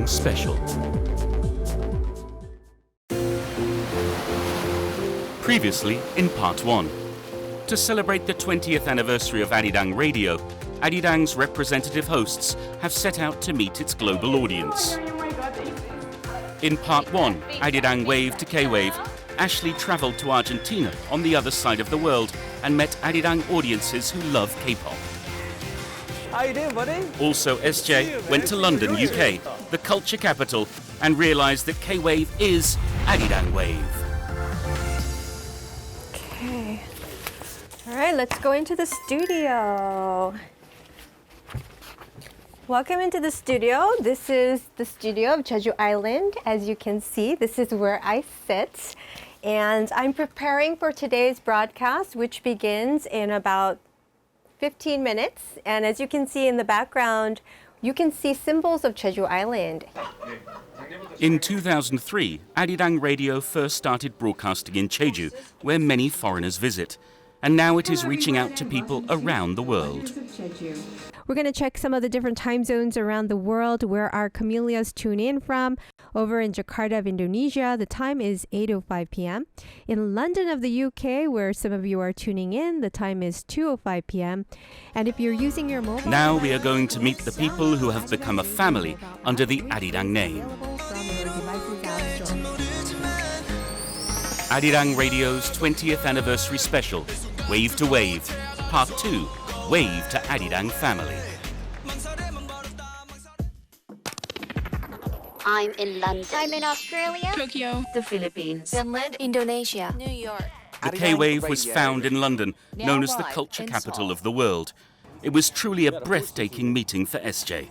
Arirang Special. Previously in Part 1. To celebrate the 20th anniversary of Arirang Radio, Arirang's representative hosts have set out to meet its global audience. In Part 1, Arirang Wave to K-Wave, Ashley travelled to Argentina on the other side of the world and met Arirang audiences who love K-pop. How you doing, buddy? Also, SJ went to London, UK, the culture capital, and realised that K-Wave is Arirang Wave. Okay. All right, let's go into the studio. Welcome into the studio. This is the studio of Jeju Island. As you can see, this is where I sit. And I'm preparing for today's broadcast, which begins in about 15 minutes. And as you can see in the background, you can see symbols of Jeju Island. In 2003, Arirang Radio first started broadcasting in Jeju, where many foreigners visit. And now it is reaching out to people around the world. We're going to check some of the different time zones around the world where our camellias tune in from. Over in Jakarta of Indonesia, the time is 8:05 p.m. In London of the UK, where some of you are tuning in, the time is 2:05 p.m. And if you're using your mobile... Now we are going to meet the people who have become a family under the Arirang name. Arirang Radio's 20th anniversary special, Wave to Wave, Part 2, Wave to Arirang Family. I'm in London. I'm in Australia, Tokyo, the Philippines, Finland, Indonesia, New York. The K-Wave was found in London, known as the culture capital of the world. It was truly a breathtaking meeting for SJ. You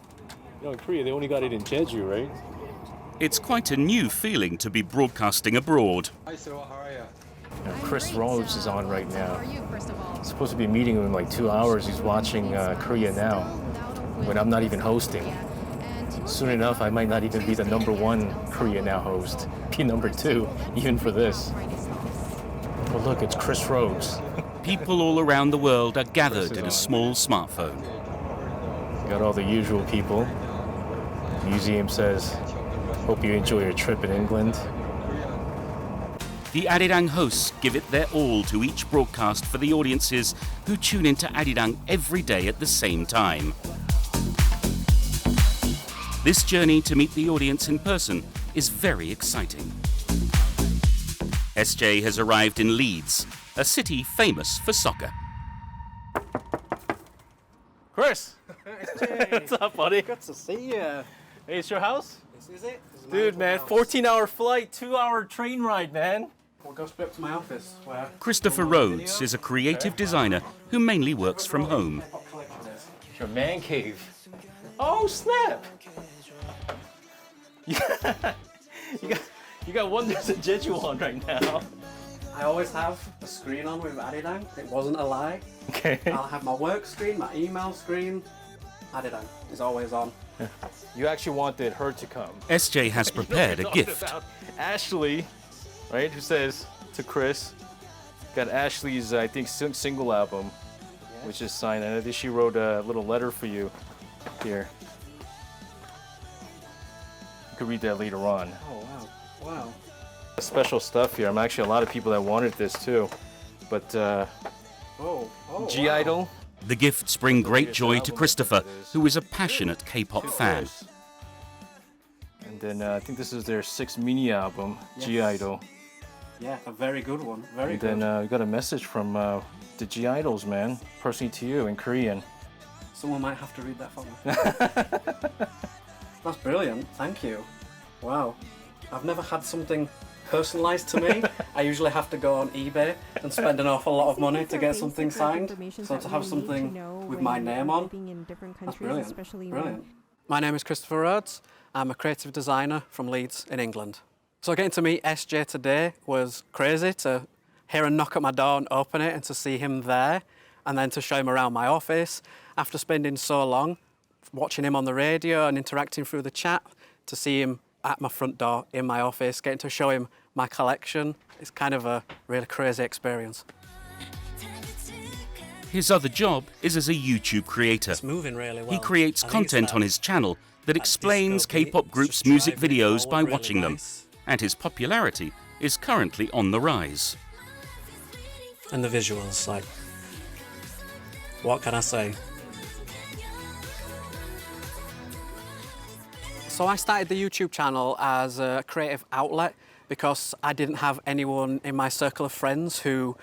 know, in Korea, they only got it in Jeju, right? It's quite a new feeling to be broadcasting abroad. Hi, Cyril. How are you? Chris Rhodes is on right now. I'm supposed to be meeting him in like 2 hours. He's watching Korea Now, when I'm not even hosting. Soon enough, I might not even be the #1 Korea Now host. Be #2, even for this. Oh, look, it's Chris Rhodes. People all around the world are gathered in a small smartphone. Got all the usual people. The museum says, hope you enjoy your trip in England. The Arirang hosts give it their all to each broadcast for the audiences who tune into Arirang every day at the same time. This journey to meet the audience in person is very exciting. SJ has arrived in Leeds, a city famous for soccer. Chris! What's up, buddy? Good to see you. Hey, it's your house? This is it. This is my Dude, man, house. 14-hour flight, 2-hour train ride, man. We'll go straight up to my office where Christopher Rhodes is a creative designer who mainly works from home. K-pop collection is. It's your man cave. Oh, snap! You got Wonders of Jeju on right now. I always have a screen on with Arirang. It wasn't a lie. Okay. I'll have my work screen, my email screen. Arirang is always on. You actually wanted her to come. SJ has prepared a gift. Ashley, right, who says to Chris, got Ashley's, I think, single album, which is signed, and I think she wrote a little letter for you here. You could read that later on. Oh, wow. Wow. Special stuff here. I'm actually a lot of people that wanted this too, but G wow. Idol. The gifts bring great joy to Christopher, who is a passionate K-pop fan. And then I think this is their 6th mini album, G Idol. Yeah, a very good one. Very And good. then we got a message from the G Idols, man, personally to you in Korean. Someone might have to read that for me. That's brilliant. Thank you. Wow. I've never had something personalised to me. I usually have to go on eBay and spend an awful lot of money to get something signed. So to have something with my name on, that's brilliant. Brilliant. My name is Christopher Rhodes. I'm a creative designer from Leeds in England. So getting to meet SJ today was crazy, to hear a knock at my door and open it and to see him there, and then to show him around my office. After spending so long watching him on the radio and interacting through the chat, to see him at my front door in my office, getting to show him my collection, it's kind of a really crazy experience. His other job is as a YouTube creator. It's moving really well. He creates content on his channel that explains K-pop groups' music videos by watching them, and his popularity is currently on the rise. And the visuals, like, what can I say? So I started the YouTube channel as a creative outlet because I didn't have anyone in my circle of friends who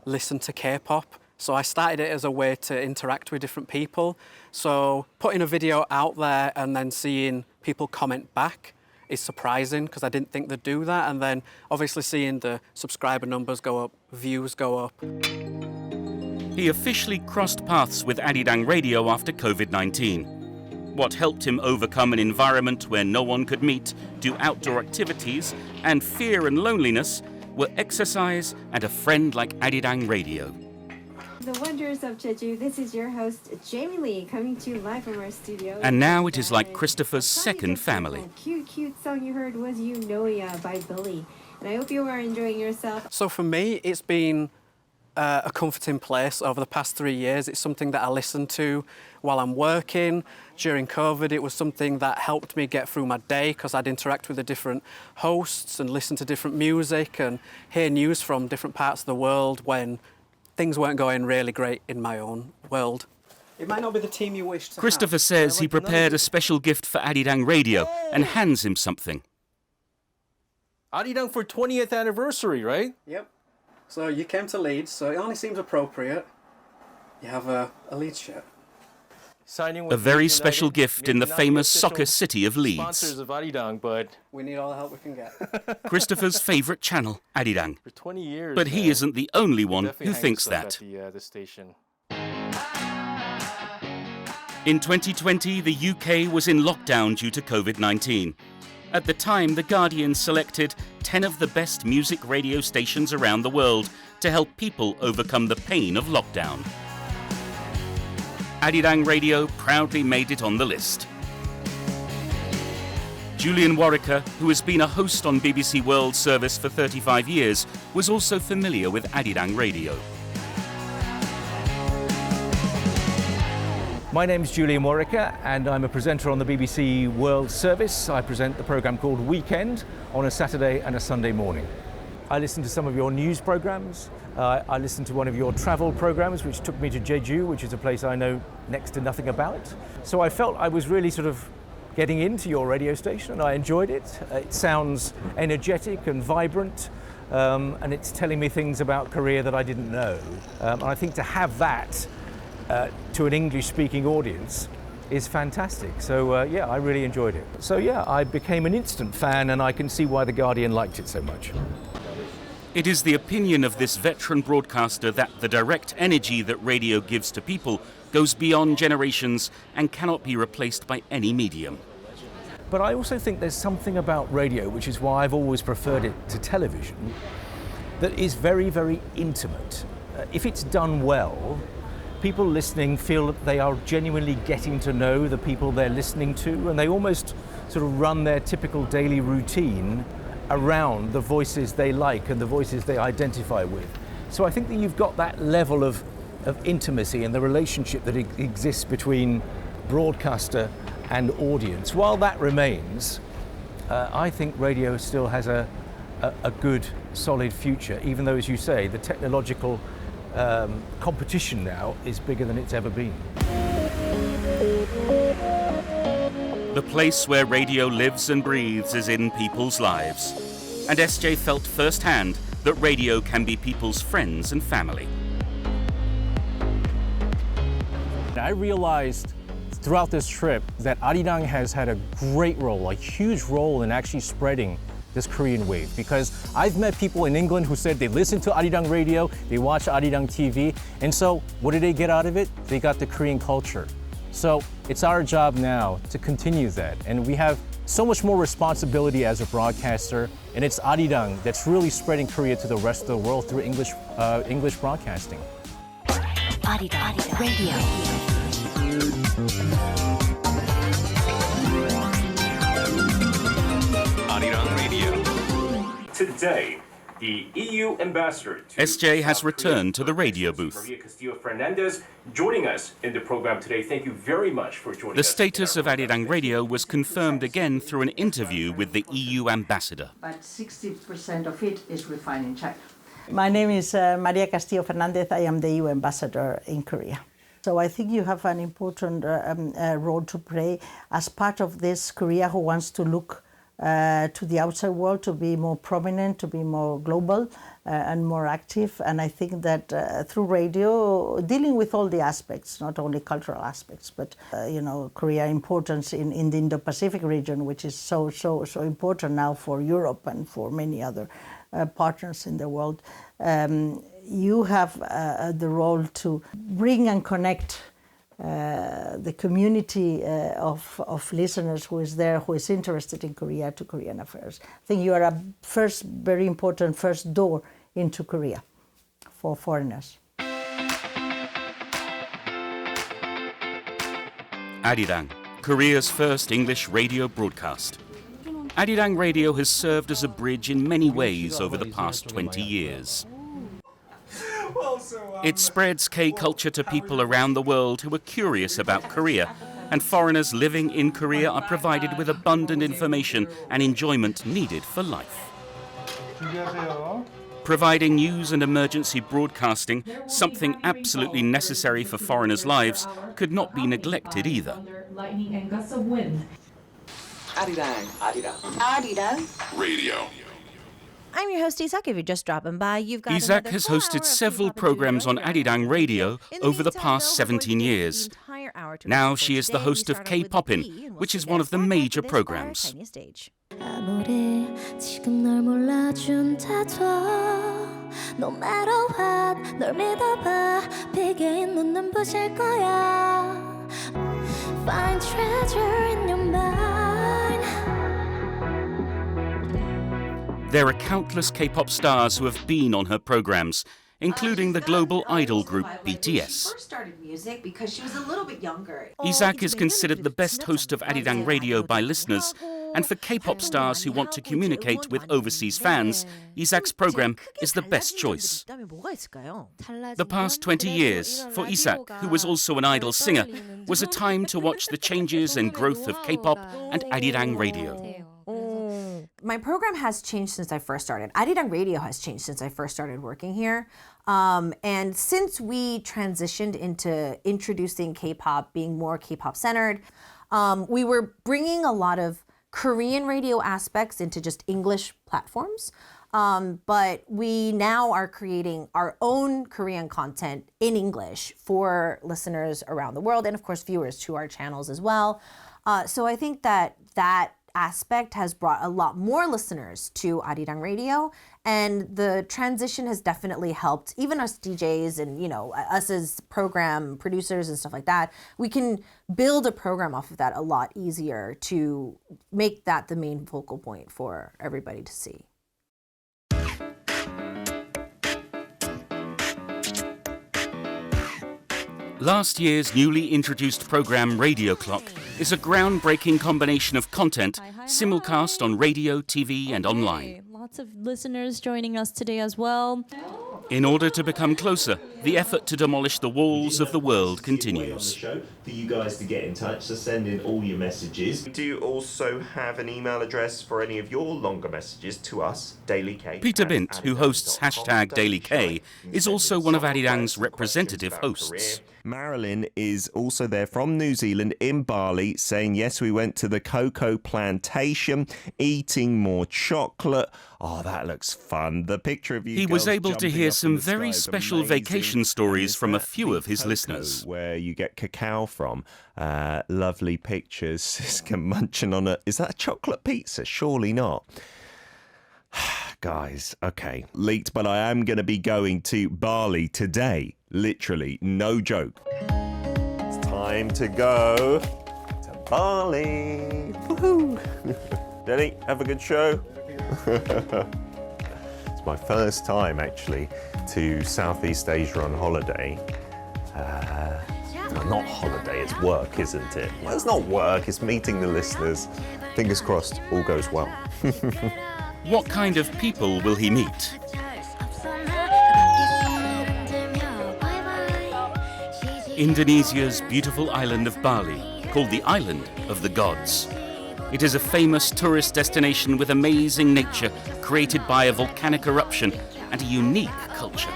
listened to K-pop. So I started it as a way to interact with different people. So putting a video out there and then seeing people comment back is surprising because I didn't think they'd do that. And then obviously seeing the subscriber numbers go up, views go up. He officially crossed paths with Arirang Radio after COVID-19. What helped him overcome an environment where no one could meet, do outdoor activities, and fear and loneliness were exercise and a friend like Arirang Radio. The wonders of Jeju. This is your host, Jamie Lee, coming to you live from our studio. And now it is like Christopher's second family. Cute song you heard was You Know Ya by Billy. And I hope you are enjoying yourself. So for me, it's been a comforting place over the past 3 years. It's something that I listen to while I'm working. During COVID, it was something that helped me get through my day because I'd interact with the different hosts and listen to different music and hear news from different parts of the world when things weren't going really great in my own world. It might not be the team you wish to Christopher have. says he prepared a special gift for Arirang Radio and hands him something. Arirang for 20th anniversary, right? Yep. So you came to Leeds, so it only seems appropriate. You have a Leeds shirt. Signing with A very Leeds special United. gift in the Maybe not the famous official soccer city of Leeds. Sponsors of Arirang, but We need all the help we can get. Christopher's favourite channel, Arirang. for 20 years. But he isn't the only one definitely who hang thinks stuff that. At the station. In 2020, the UK was in lockdown due to COVID-19. At the time, The Guardian selected 10 of the best music radio stations around the world to help people overcome the pain of lockdown. Arirang Radio proudly made it on the list. Julian Warwicker, who has been a host on BBC World Service for 35 years, was also familiar with Arirang Radio. My name's Julian Warwicker and I'm a presenter on the BBC World Service. I present the programme called Weekend on a Saturday and a Sunday morning. I listen to some of your news programmes. I listened to one of your travel programmes which took me to Jeju, which is a place I know next to nothing about. So I felt I was really sort of getting into your radio station and I enjoyed it. It sounds energetic and vibrant and it's telling me things about Korea that I didn't know. And I think to have that to an English-speaking audience is fantastic. So yeah, I really enjoyed it. So yeah, I became an instant fan and I can see why The Guardian liked it so much. It is the opinion of this veteran broadcaster that the direct energy that radio gives to people goes beyond generations and cannot be replaced by any medium. But I also think there's something about radio, which is why I've always preferred it to television, that is very, very intimate. If it's done well, people listening feel that they are genuinely getting to know the people they're listening to, and they almost sort of run their typical daily routine around the voices they like and the voices they identify with. So I think that you've got that level of intimacy and the relationship that exists between broadcaster and audience. While that remains, I think radio still has a good, solid future, even though, as you say, the technological competition now is bigger than it's ever been. The place where radio lives and breathes is in people's lives. And SJ felt firsthand that radio can be people's friends and family. I realized throughout this trip that Arirang has had a great role, a huge role in actually spreading this Korean wave, because I've met people in England who said they listen to Arirang radio, they watch Arirang TV, and so what did they get out of it? They got the Korean culture. So it's our job now to continue that, and we have so much more responsibility as a broadcaster, and it's Arirang that's really spreading Korea to the rest of the world through English broadcasting. Arirang Radio. Arirang Radio. Today, the EU ambassador to SJ has South returned to Korea, the radio Mrs. booth. Maria Castillo-Fernandez, joining us in the program today. Thank you very much for joining The us. status of Arirang Radio was confirmed again through an interview with the EU ambassador. But 60% of it is refined in China. My name is Maria Castillo-Fernandez. I am the EU ambassador in Korea. So I think you have an important role to play as part of this Korea who wants to look to the outside world, to be more prominent, to be more global and more active. And I think that through radio, dealing with all the aspects, not only cultural aspects, but Korea's importance in the Indo-Pacific region, which is so important now for Europe and for many other partners in the world. You have the role to bring and connect the community of listeners who is there, who is interested in Korea, to Korean affairs. I think you are a very important first door into Korea for foreigners. Arirang, Korea's first English radio broadcast. Arirang Radio has served as a bridge in many ways over the past 20 years. It spreads K-culture to people around the world who are curious about Korea, and foreigners living in Korea are provided with abundant information and enjoyment needed for life. Providing news and emergency broadcasting, something absolutely necessary for foreigners' lives, could not be neglected either. Lightning and gusts of wind. Arirang Radio. I'm your host, Isak. If you're just dropping by, you've got Isak has hosted several programs on Arirang Radio over the past 17 years. Now she is the host of K-POP의, which is one of the major programs. No matter what, 널 믿어봐. 비게 있는 눈부실 거야. Find treasure in your mind. There are countless K-pop stars who have been on her programs, including the global idol group BTS. Isak is considered the best host of Arirang Radio by listeners, and for K-pop stars who want to communicate with overseas fans, Isak's program is the best choice. The past 20 years, for Isak, who was also an idol singer, was a time to watch the changes and growth of K-pop and Arirang Radio. My program has changed since I first started. Arirang Radio has changed since I first started working here. And since we transitioned into introducing K-pop, being more K-pop centered, we were bringing a lot of Korean radio aspects into just English platforms. But we now are creating our own Korean content in English for listeners around the world, and of course viewers to our channels as well. So I think that aspect has brought a lot more listeners to Arirang Radio, and the transition has definitely helped even us DJs and us as program producers and stuff like that. We can build a program off of that a lot easier to make that the main focal point for everybody to see. Last year's newly introduced program Radio Clock is a groundbreaking combination of content simulcast on radio, TV and online. Lots of listeners joining us today as well. In order to become closer, the effort to demolish the walls of the world continues. For you guys to get in touch, so send in all your messages. We do also have an email address for any of your longer messages to us, Daily K. Peter Bint, who hosts #DailyK, is also one of Arirang's representative hosts. Marilyn is also there from New Zealand in Bali, saying, yes, we went to the cocoa plantation, eating more chocolate. Oh, that looks fun. The picture of you. He was able to jumping hear up in some the sky very is special amazing. vacation stories from a few of his listeners. Where you get cacao from. Lovely pictures. Siska munching on a... Is that a chocolate pizza? Surely not. Guys, okay. Leaked, but I am going to be going to Bali today. Literally, no joke. It's time to go to Bali. Woohoo! Denny, have a good show. It's my first time, actually, to Southeast Asia on holiday. Not holiday, it's work, isn't it? Well, it's not work, it's meeting the listeners. Fingers crossed, all goes well. What kind of people will he meet? Indonesia's beautiful island of Bali, called the Island of the Gods. It is a famous tourist destination with amazing nature created by a volcanic eruption and a unique culture.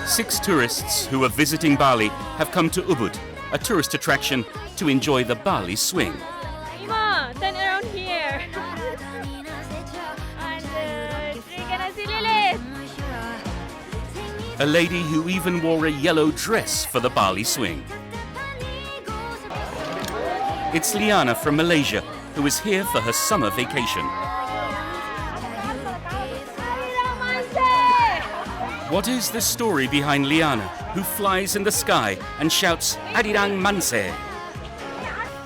6 tourists who are visiting Bali have come to Ubud, a tourist attraction, to enjoy the Bali swing. Ima, turn around here. And we're gonna see Lilith. A lady who even wore a yellow dress for the Bali swing. It's Liana from Malaysia, who is here for her summer vacation. What is the story behind Liana, who flies in the sky and shouts Arirang Manse?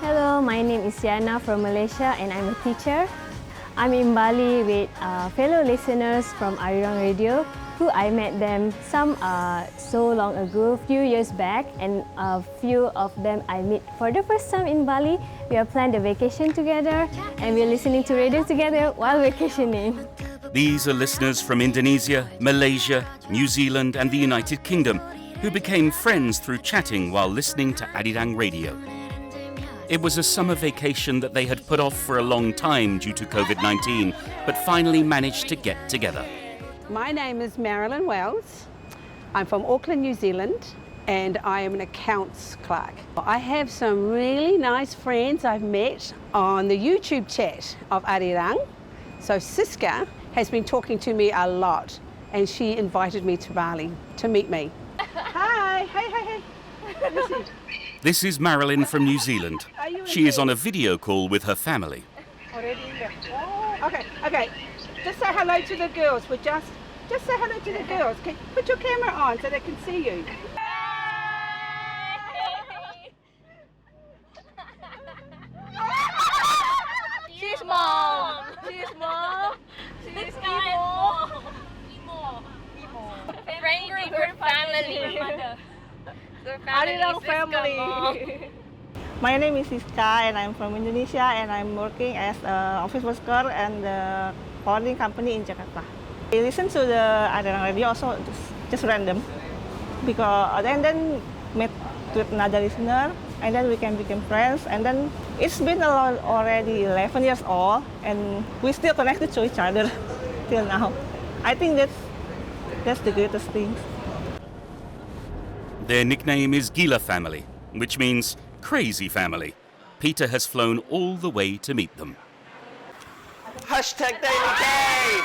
Hello, my name is Yana from Malaysia and I'm a teacher. I'm in Bali with fellow listeners from Arirang Radio, who I met them some so long ago, few years back, and a few of them I meet for the first time in Bali. We have planned a vacation together and we're listening to radio together while vacationing. These are listeners from Indonesia, Malaysia, New Zealand and the United Kingdom who became friends through chatting while listening to Arirang Radio. It was a summer vacation that they had put off for a long time due to COVID-19, but finally managed to get together. My name is Marilyn Wells. I'm from Auckland, New Zealand, and I am an accounts clerk. I have some really nice friends I've met on the YouTube chat of Arirang. So Siska has been talking to me a lot, and she invited me to Bali to meet me. Hi, hey. This is Marilyn from New Zealand. She is on a video call with her family. Already in there. Oh, okay. Just say hello to the girls. Just say hello to the girls. Okay, put your camera on so they can see you. She's mom. She's mom. She's Imo. Very good family. Arirang family. My name is Siska and I'm from Indonesia and I'm working as an office worker and the forwarding company in Jakarta. I listen to the Arirang Radio also just random because and then met with another listener and then we can become friends and then it's been already 11 years old and we still connected to each other till now. I think that's the greatest thing. Their nickname is Gila Family, which means crazy family. Peter has flown all the way to meet them. Hashtag Daily K!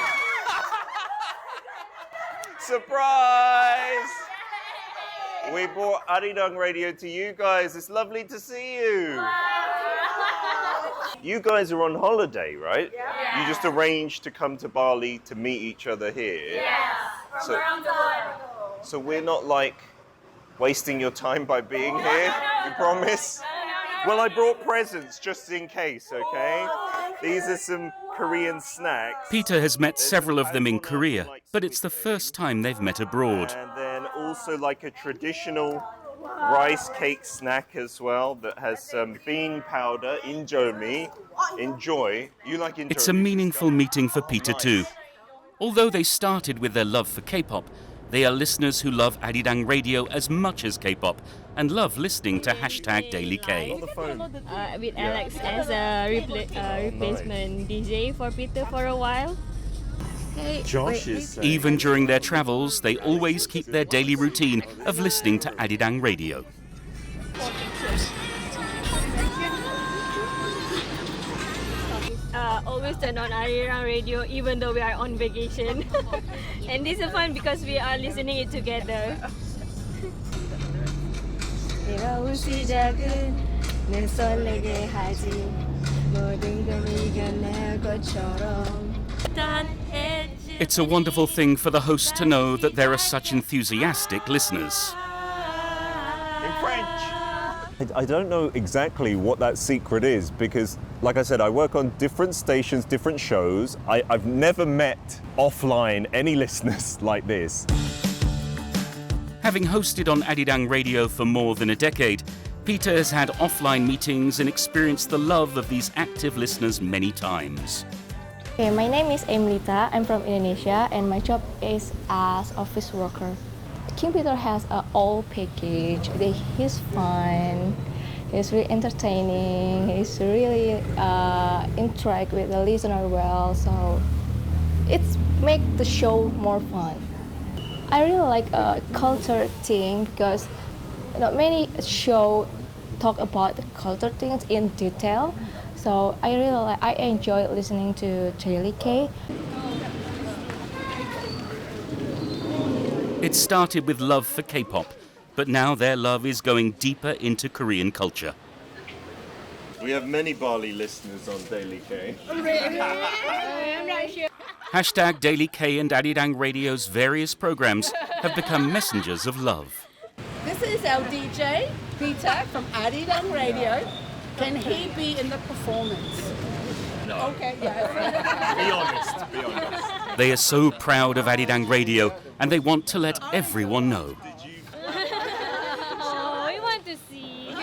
Surprise! We brought Arirang Radio to you guys. It's lovely to see you. You guys are on holiday, right? Yeah. You just arranged to come to Bali to meet each other here. Yes. From around the world. So we're not like wasting your time by being here, you promise? Well, I brought presents just in case, okay? These are some Korean snacks. Peter has met several of them in Korea, but it's the first time they've met abroad. And then also like a traditional rice cake snack as well that has some bean powder, indomie. Enjoy. You like indomie? It's a meaningful meeting for Peter too. Although they started with their love for K-pop, they are listeners who love Arirang Radio as much as K-pop and love listening to hashtag Daily K. With Alex as a replacement DJ for Peter for a while. Josh is Even during their travels, they always keep their daily routine of listening to Arirang Radio. Always turn on Arirang Radio even though we are on vacation. And this is fun because we are listening it together. It's a wonderful thing for the host to know that there are such enthusiastic listeners. in French. I don't know exactly what that secret is because, like I said, I work on different stations, different shows. I've never met offline any listeners like this. Having hosted on Arirang Radio for more than a decade, Peter has had offline meetings and experienced the love of these active listeners many times. Okay, my name is Emlita. I'm from Indonesia and my job is as office worker. King Peter has an all package. He's fun, he's really entertaining, he's really interact with the listener well, so it's make the show more fun. I really like a culture thing because not many shows talk about the culture things in detail. So I enjoy listening to Daily K. It started with love for K-pop, but now their love is going deeper into Korean culture. We have many Bali listeners on Daily K. I'm not sure. Hashtag Daily K and Arirang Radio's various programs have become messengers of love. This is our DJ, Peter from Arirang Radio. Can he be in the performance? No. Okay, yeah. Be honest, be honest. They are so proud of Arirang Radio and they want to let everyone know. Oh, we want to see.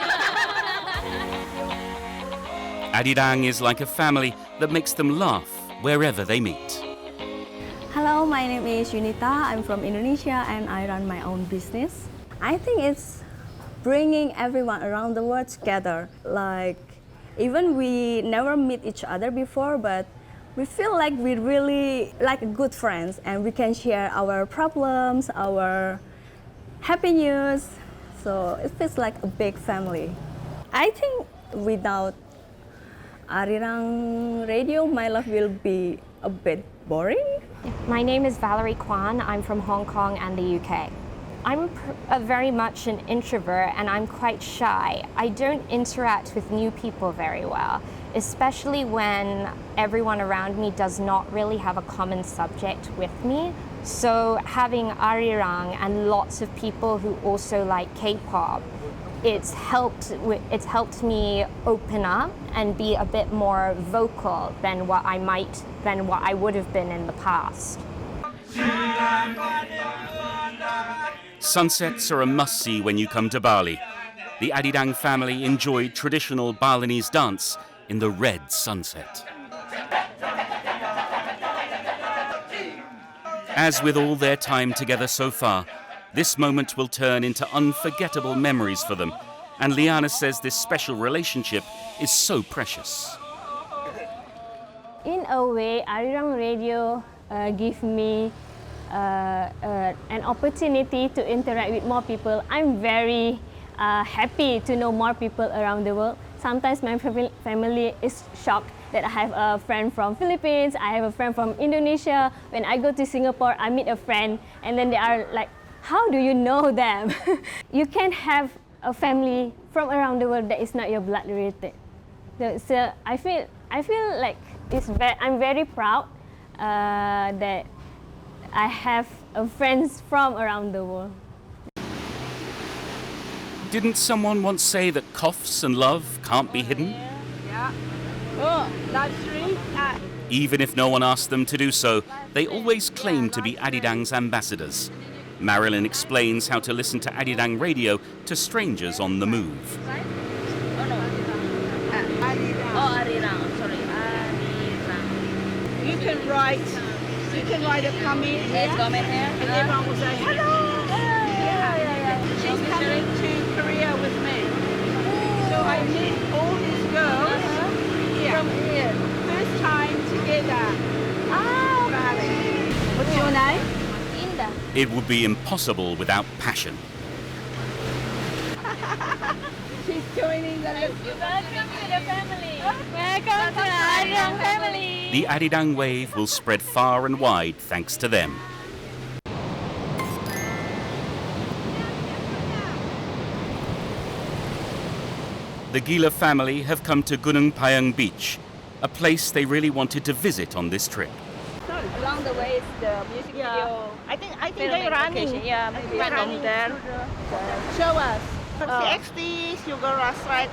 Arirang is like a family that makes them laugh wherever they meet. Hello, my name is Yunita. I'm from Indonesia and I run my own business. I think it's bringing everyone around the world together. Like, even we never meet each other before, but we feel like we're really like good friends and we can share our problems, our happy news. So it feels like a big family. I think without Arirang Radio, my life will be a bit boring. My name is Valerie Kwan. I'm from Hong Kong and the UK. I'm very much an introvert and I'm quite shy. I don't interact with new people very well, especially when everyone around me does not really have a common subject with me. So having Arirang and lots of people who also like K-pop, it's helped me open up and be a bit more vocal than what I would have been in the past. Sunsets are a must-see when you come to Bali. The Arirang family enjoyed traditional Balinese dance in the red sunset. As with all their time together so far, this moment will turn into unforgettable memories for them, and Liana says this special relationship is so precious. In a way, Arirang Radio gives me an opportunity to interact with more people. I'm very happy to know more people around the world. Sometimes my family is shocked that I have a friend from Philippines, I have a friend from Indonesia. When I go to Singapore, I meet a friend and then they are like, how do you know them? You can have a family from around the world that is not your blood related. So I feel like I'm very proud that I have friends from around the world. Didn't someone once say that coughs and love can't be hidden? Yeah. Oh, that's true. Even if no one asked them to do so, they always claim to be Arirang's ambassadors. Marilyn explains how to listen to Arirang Radio to strangers on the move. Arirang, sorry. Arirang. You can write a comment here. Yes, comment here. And everyone will say, hello. Yeah. She's coming to Korea with me. So I meet all these girls here. From here. First time together. What's your name? Inda. It would be impossible without passion. She's joining the Welcome to the family. Welcome to the Arirang family. The Arirang wave will spread far and wide thanks to them. The Gila family have come to Gunung Payung Beach, a place they really wanted to visit on this trip. Along the way is the music video. I think they're running. Location. Yeah, maybe Running there. Show us. CXT Sugar Rush Ride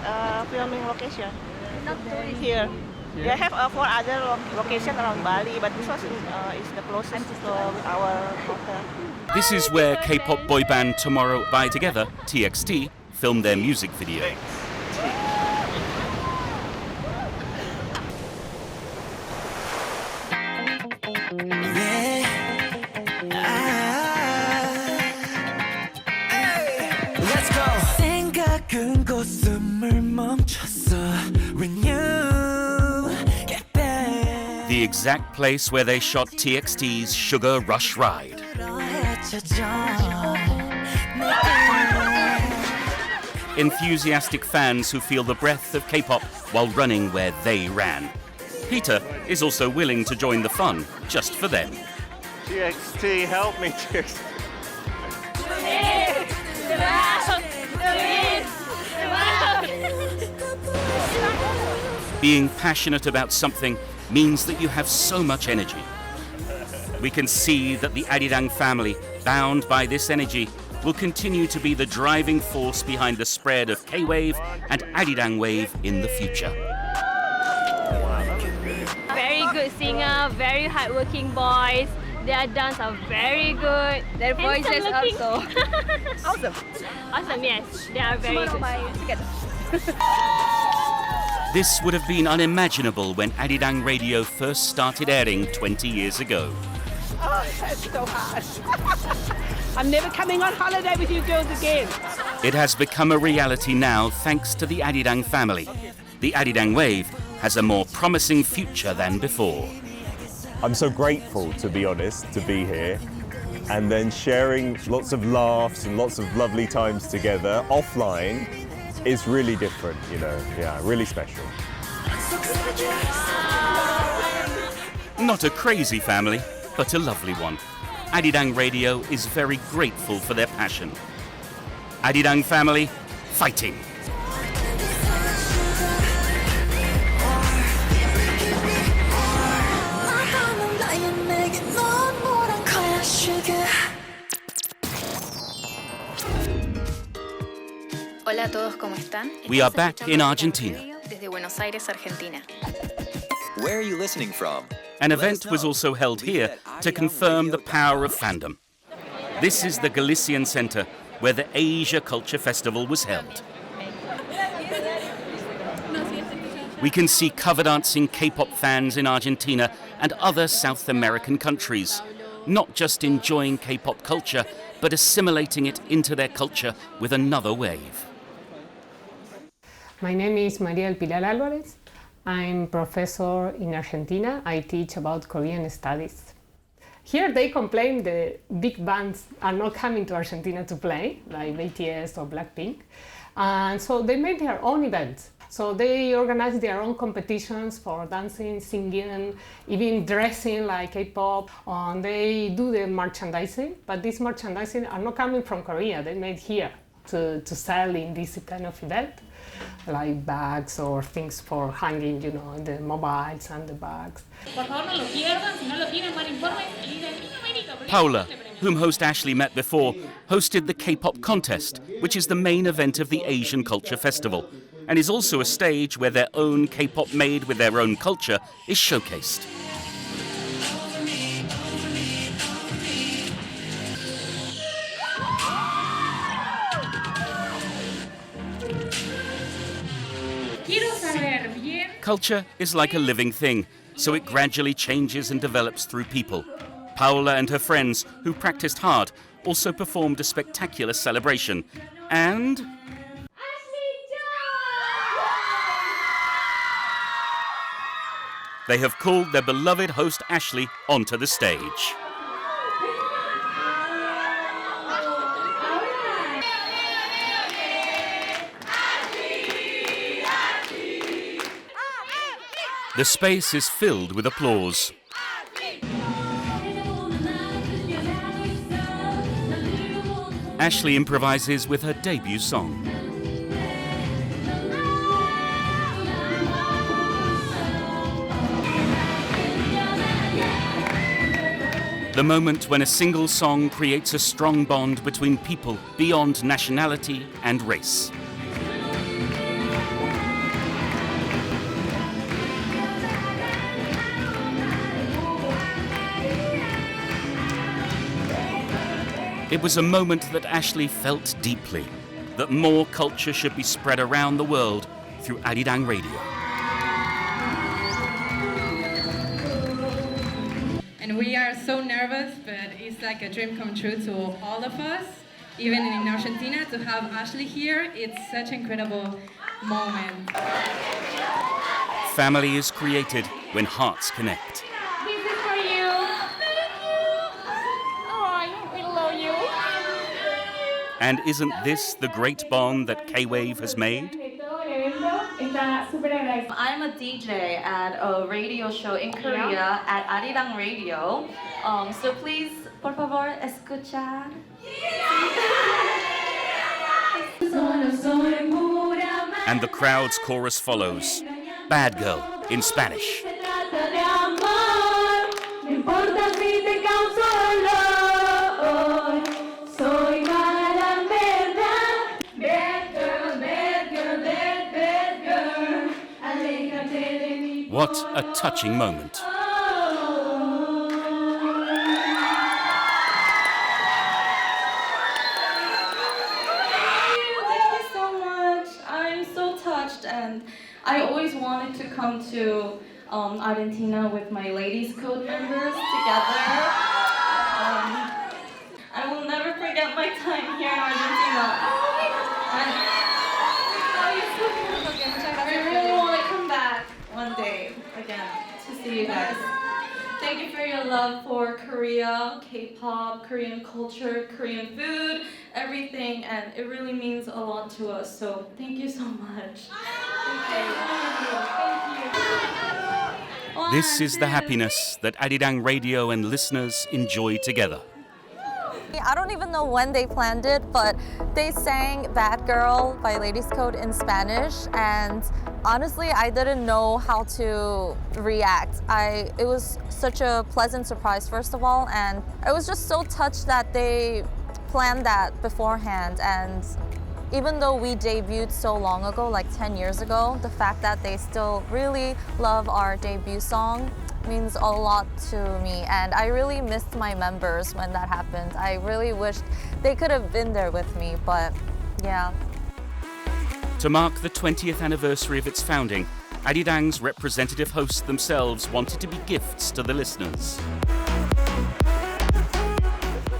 filming location. Not Here. They have 4 other locations around Bali, but this one is the closest to our hotel. This is where K-pop boy band Tomorrow by Together, TXT, filmed their music video. The exact place where they shot TXT's Sugar Rush Ride. Enthusiastic fans who feel the breath of K-pop while running where they ran. Peter is also willing to join the fun, just for them. TXT, help me, TXT. Being passionate about something means that you have so much energy. We can see that the Arirang family, bound by this energy, will continue to be the driving force behind the spread of K-Wave and Arirang Wave in the future. Very good singer, very hardworking boys. Their dance are very good. Their voices also. Awesome. Awesome, yes. They are very good. This would have been unimaginable when Arirang Radio first started airing 20 years ago. Oh, that's so hard. I'm never coming on holiday with you girls again. It has become a reality now thanks to the Arirang family. The Arirang Wave has a more promising future than before. I'm so grateful, to be honest, to be here and then sharing lots of laughs and lots of lovely times together offline is really different, you know, yeah, really special. Not a crazy family, but a lovely one. Arirang Radio is very grateful for their passion. Arirang family, fighting! Hola a todos, ¿cómo están? We are back in Argentina. Desde Buenos Aires, Argentina. Where are you listening from? An event was also held here to confirm the power of fandom. This is the Galician Center, where the Asia Culture Festival was held. We can see cover dancing K-pop fans in Argentina and other South American countries, not just enjoying K-pop culture, but assimilating it into their culture with another wave. My name is Maria del Pilar Álvarez. I'm professor in Argentina. I teach about Korean studies. Here they complain the big bands are not coming to Argentina to play, like BTS or Blackpink. And so they made their own events. So they organize their own competitions for dancing, singing, even dressing like K-pop. And they do the merchandising, but this merchandising are not coming from Korea. They made here to sell in this kind of event, like bags or things for hanging, you know, the mobiles and the bags. Paula, whom host Ashley met before, hosted the K-pop contest, which is the main event of the Asian Culture Festival, and is also a stage where their own K-pop made with their own culture is showcased. Culture is like a living thing, so it gradually changes and develops through people. Paula and her friends, who practiced hard, also performed a spectacular celebration. And they have called their beloved host Ashley onto the stage. The space is filled with applause. Ashley improvises with her debut song. The moment when a single song creates a strong bond between people beyond nationality and race. It was a moment that Ashley felt deeply. that more culture should be spread around the world through Arirang Radio. And we are so nervous, but it's like a dream come true to all of us. Even in Argentina, to have Ashley here, it's such an incredible moment. Family is created when hearts connect. This is for you. Oh, we love you. And isn't this the great bond that K-Wave has made? I'm a DJ at a radio show in Korea at Arirang Radio. So please, por favor, escuchar. And the crowd's chorus follows. Bad Girl in Spanish. What a touching moment. And I always wanted to come to Argentina with my ladies' code members together. I will never forget my time here in Argentina. I really want to come back one day again to see you guys. Thank you for your love for Korea, K-pop, Korean culture, Korean food, everything, and it really means a lot to us. So thank you so much. This is the happiness that Arirang Radio and listeners enjoy together. I don't even know when they planned it, but they sang Bad Girl by Ladies Code in Spanish, and honestly, I didn't know how to react. It was such a pleasant surprise, first of all, and I was just so touched that they planned that beforehand. And even though we debuted so long ago, like 10 years ago, the fact that they still really love our debut song means a lot to me, and I really missed my members when that happened. I really wished they could have been there with me, but yeah. To mark the 20th anniversary of its founding, Arirang's representative hosts themselves wanted to be gifts to the listeners.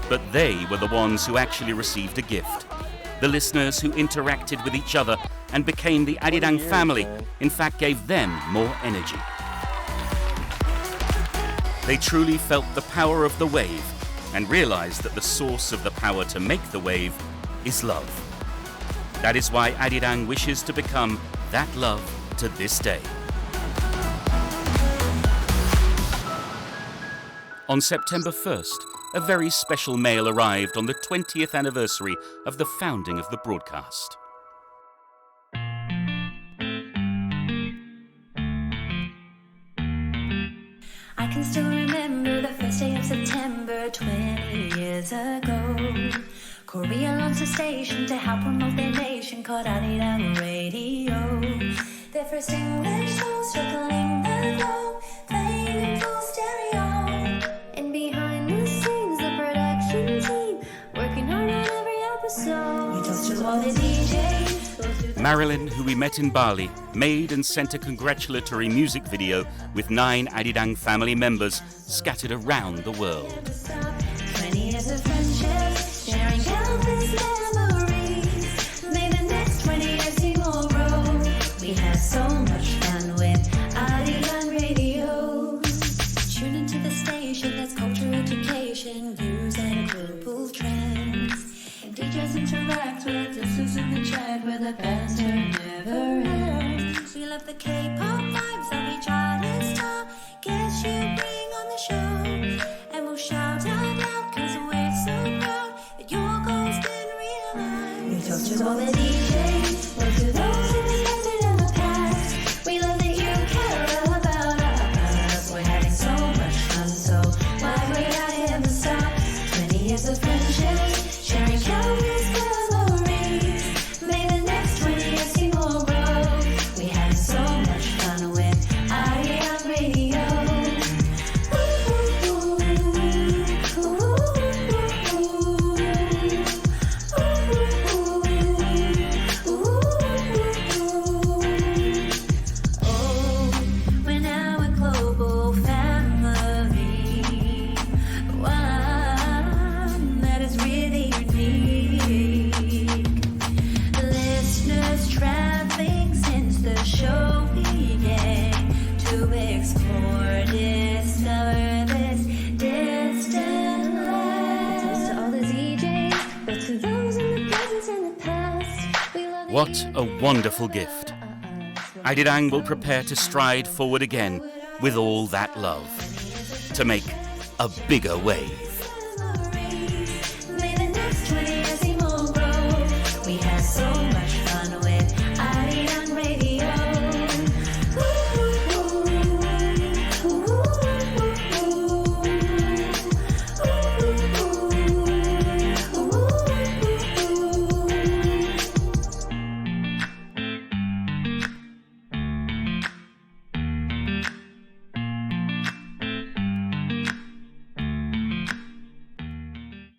But they were the ones who actually received a gift. The listeners who interacted with each other and became the Arirang family, in fact, gave them more energy. They truly felt the power of the wave and realized that the source of the power to make the wave is love. That is why Arirang wishes to become that love to this day. On September 1st, a very special mail arrived on the 20th anniversary of the founding of the broadcast. I can still remember the first day of September 20 years ago. Korea launched a station to help promote their nation called Arirang Radio. Their first English show circling the globe, playing in full stereo. And behind the scenes, the production team working hard on every episode. We talked to all the DJs. Marilyn, who we met in Bali, made and sent a congratulatory music video with 9 Arirang family members scattered around the world. 20 years of friendship, sharing countless memories. May the next 20 years seem more grow. We had so much fun with Arirang Radio. Tune into the station that's culture, education, news and global trends. And DJs interact with listeners in the chat where the banter never ends. We love the K-pop vibes that we try to stop. Guess you bring on the show. And we'll shout out loud cause we're so proud that your goal's been realized. We talk to all the DJs, work to those in the present and the past. We love that you care about us. We're having so much fun, so why would I ever stop? 20 years of friendship, sharing countless memories. May the next 20 years seem more grow. We had so much fun with Arirang Radio. What a wonderful gift. Arirang will prepare to stride forward again with all that love to make a bigger wave.